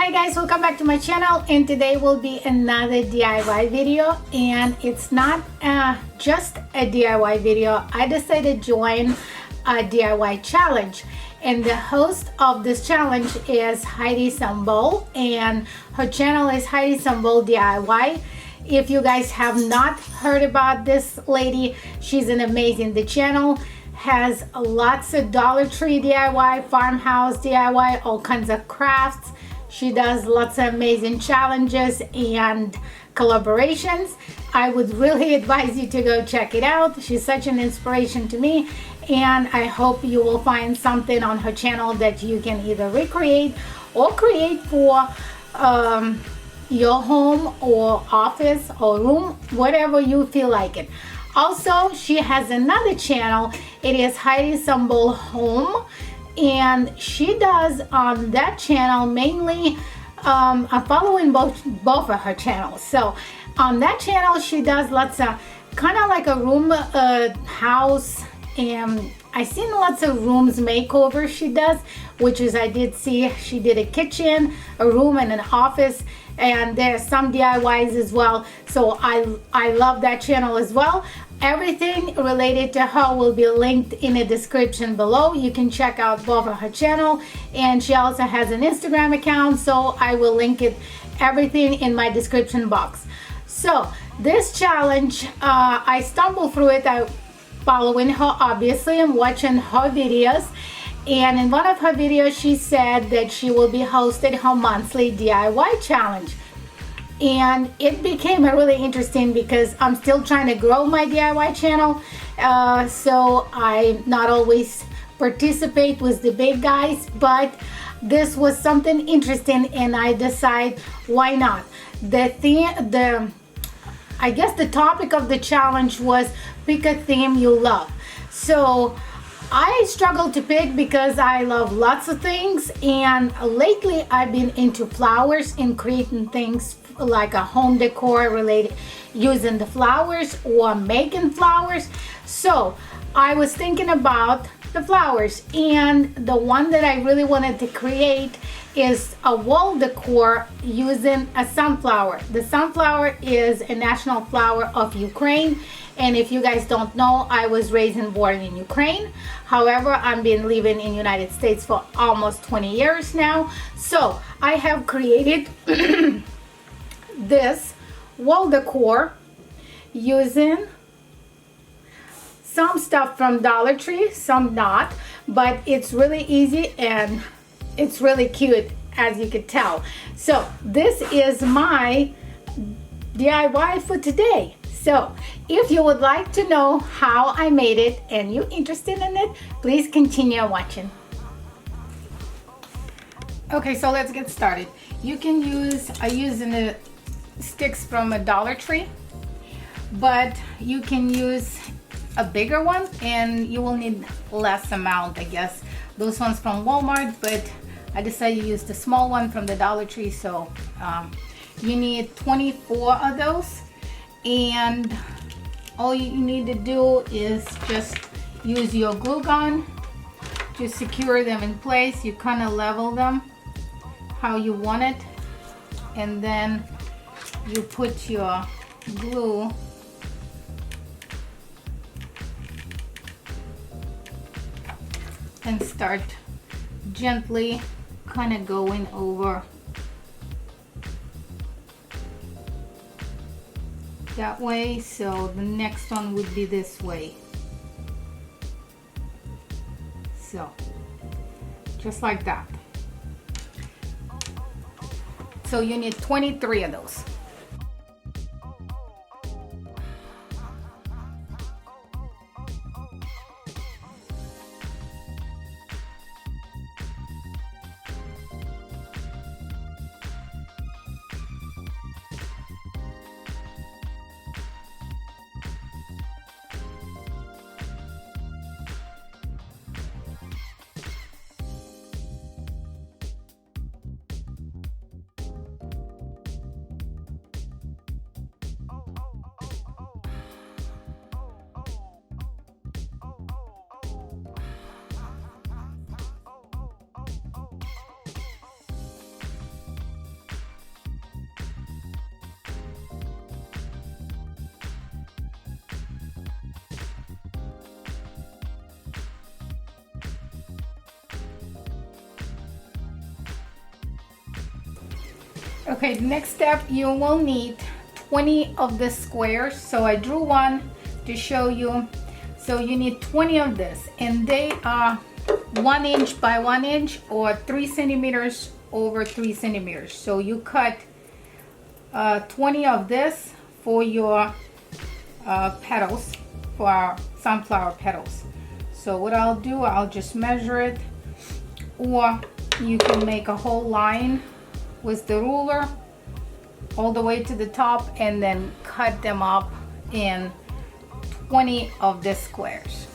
Hi guys, welcome back to my channel, and today will be another DIY video. And it's not just a DIY video. I decided to join a DIY challenge, and the host of this challenge is Heidi Sonboul, and her channel is Heidi Sonboul DIY. If you guys have not heard about this lady, she's an amazing. The channel has lots of Dollar Tree DIY, farmhouse DIY, all kinds of crafts. She does lots of amazing challenges and collaborations. I would really advise you to go check it out. She's such an inspiration to me, and I hope you will find something on her channel that you can either recreate or create for your home or office or room, whatever you feel like it. Also, she has another channel. It is Heidi Sonboul Home, and she does on that channel mainly I'm following both of her channels. So on that channel she does lots of kind of like a room house, and I've seen lots of rooms makeover she does, which is I did see she did a kitchen, a room, and an office, and there's some DIYs as well. So I love that channel as well. Everything related to her will be linked in the description below. You can check out both of her channel, and she also has an Instagram account, so I will link it everything in my description box. So this challenge, I stumbled through it. I following her obviously and watching her videos, and in one of her videos she said that she will be hosting her monthly DIY challenge. And it became really interesting because I'm still trying to grow my DIY channel, so I not always participate with the big guys, but this was something interesting and I decided why not. I guess the topic of the challenge was pick a theme you love. So I struggled to pick because I love lots of things, and lately I've been into flowers and creating things like a home decor related using the flowers or making flowers. So I was thinking about the flowers, and the one that I really wanted to create is a wall decor using a sunflower. The sunflower is a national flower of Ukraine, and if you guys don't know, I was raised and born in Ukraine. However, I've been living in the United States for almost 20 years now. So I have created this wall decor using some stuff from Dollar Tree, some not, but it's really easy and it's really cute, as you could tell. So this is my DIY for today. So if you would like to know how I made it and you're interested in it, please continue watching. Okay, so let's get started. You can use, I use the sticks from a Dollar Tree, but you can use a bigger one and you will need less amount, I guess. Those ones from Walmart, but I decided to use the small one from the Dollar Tree. So you need 24 of those, and all you need to do is just use your glue gun to secure them in place. You kind of level them how you want it, and then you put your glue and start gently kind of going over that way. So the next one would be this way. So just like that. So you need 23 of those. Okay, the next step, you will need 20 of the squares. So I drew one to show you. So you need 20 of this, and they are 1 inch by 1 inch or 3 centimeters over 3 centimeters. So you cut 20 of this for your petals, for our sunflower petals. So what I'll do, I'll just measure it, or you can make a whole line with the ruler all the way to the top and then cut them up in 20 of the squares.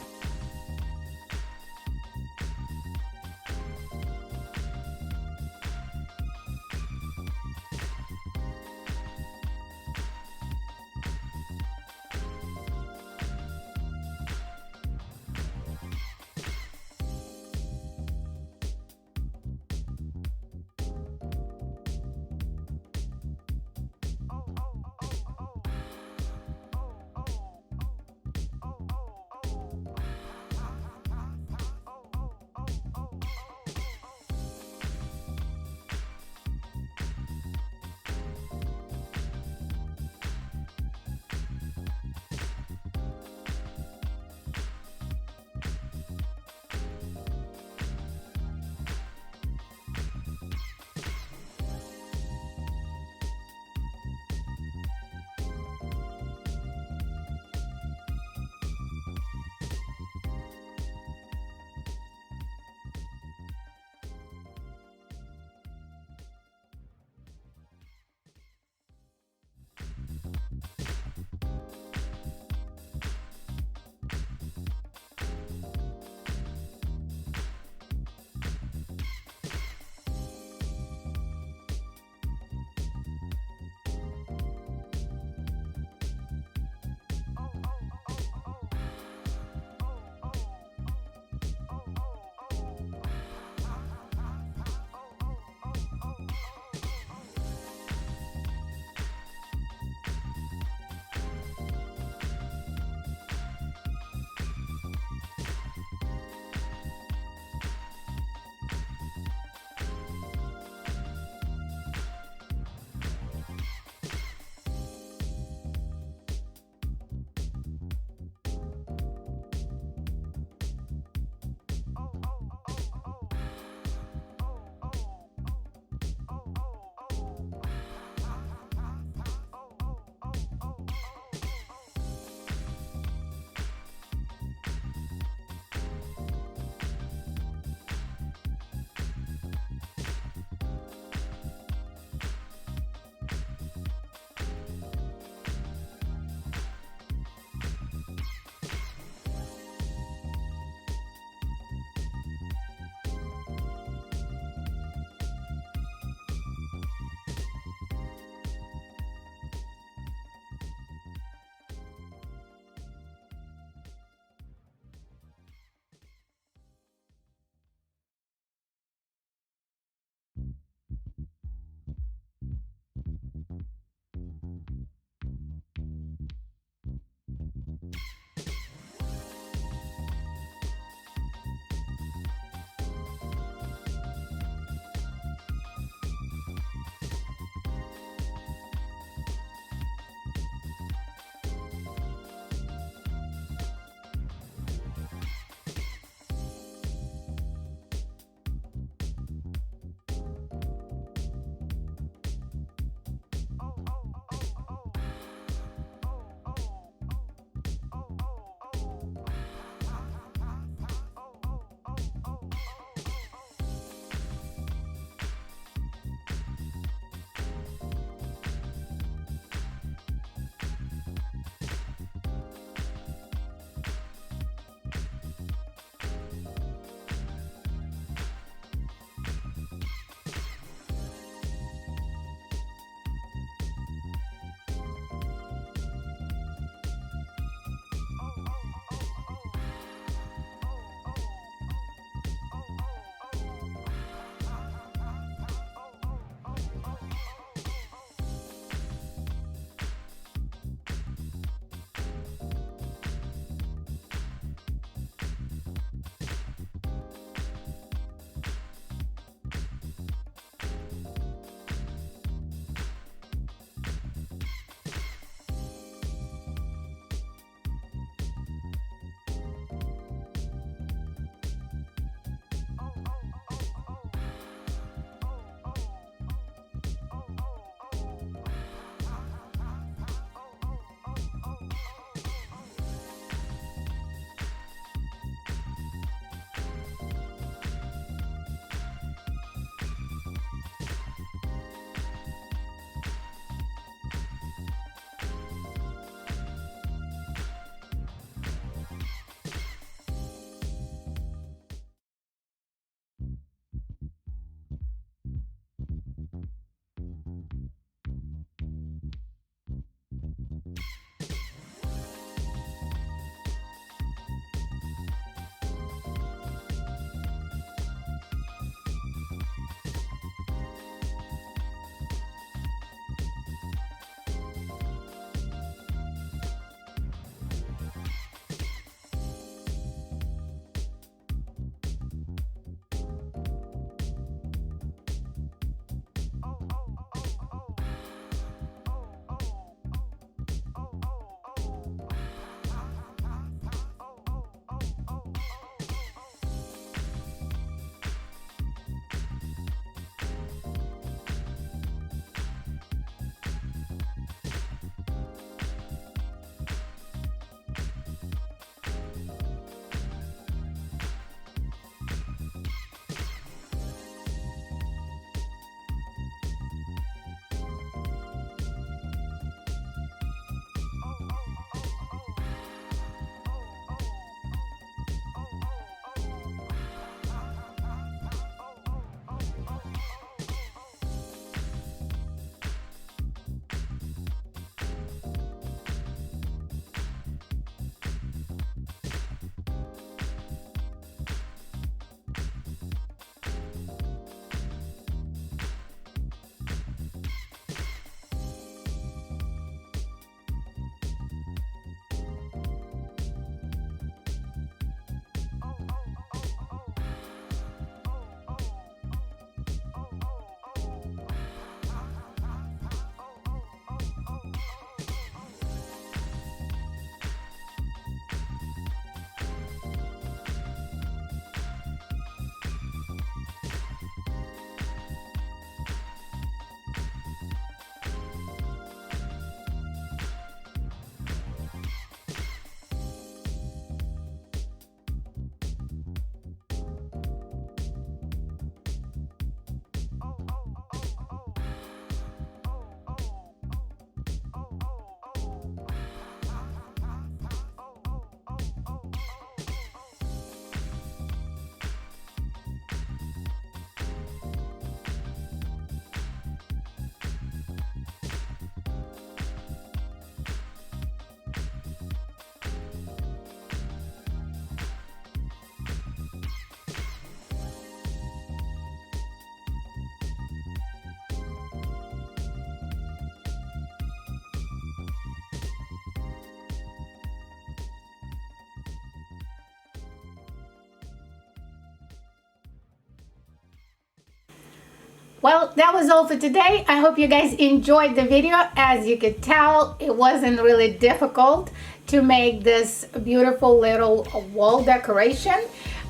Well, that was all for today. I hope you guys enjoyed the video. As you could tell, it wasn't really difficult to make this beautiful little wall decoration.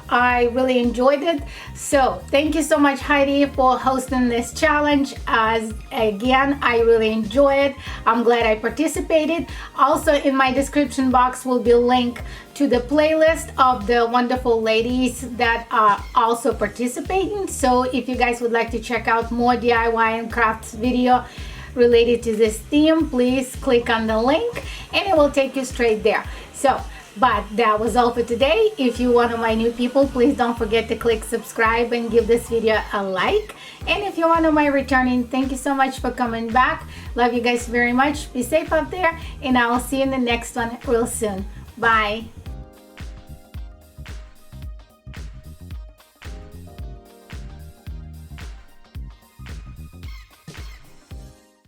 I really enjoyed it. So thank you so much, Heidi, for hosting this challenge. As again, I really enjoy it. I'm glad I participated. Also, in my description box will be a link to the playlist of the wonderful ladies that are also participating. So if you guys would like to check out more DIY and crafts video related to this theme, please click on the link and it will take you straight there. But that was all for today. If you're one of my new people, please don't forget to click subscribe and give this video a like. And if you're one of my returning, thank you so much for coming back. Love you guys very much. Be safe out there, and I will see you in the next one real soon. Bye.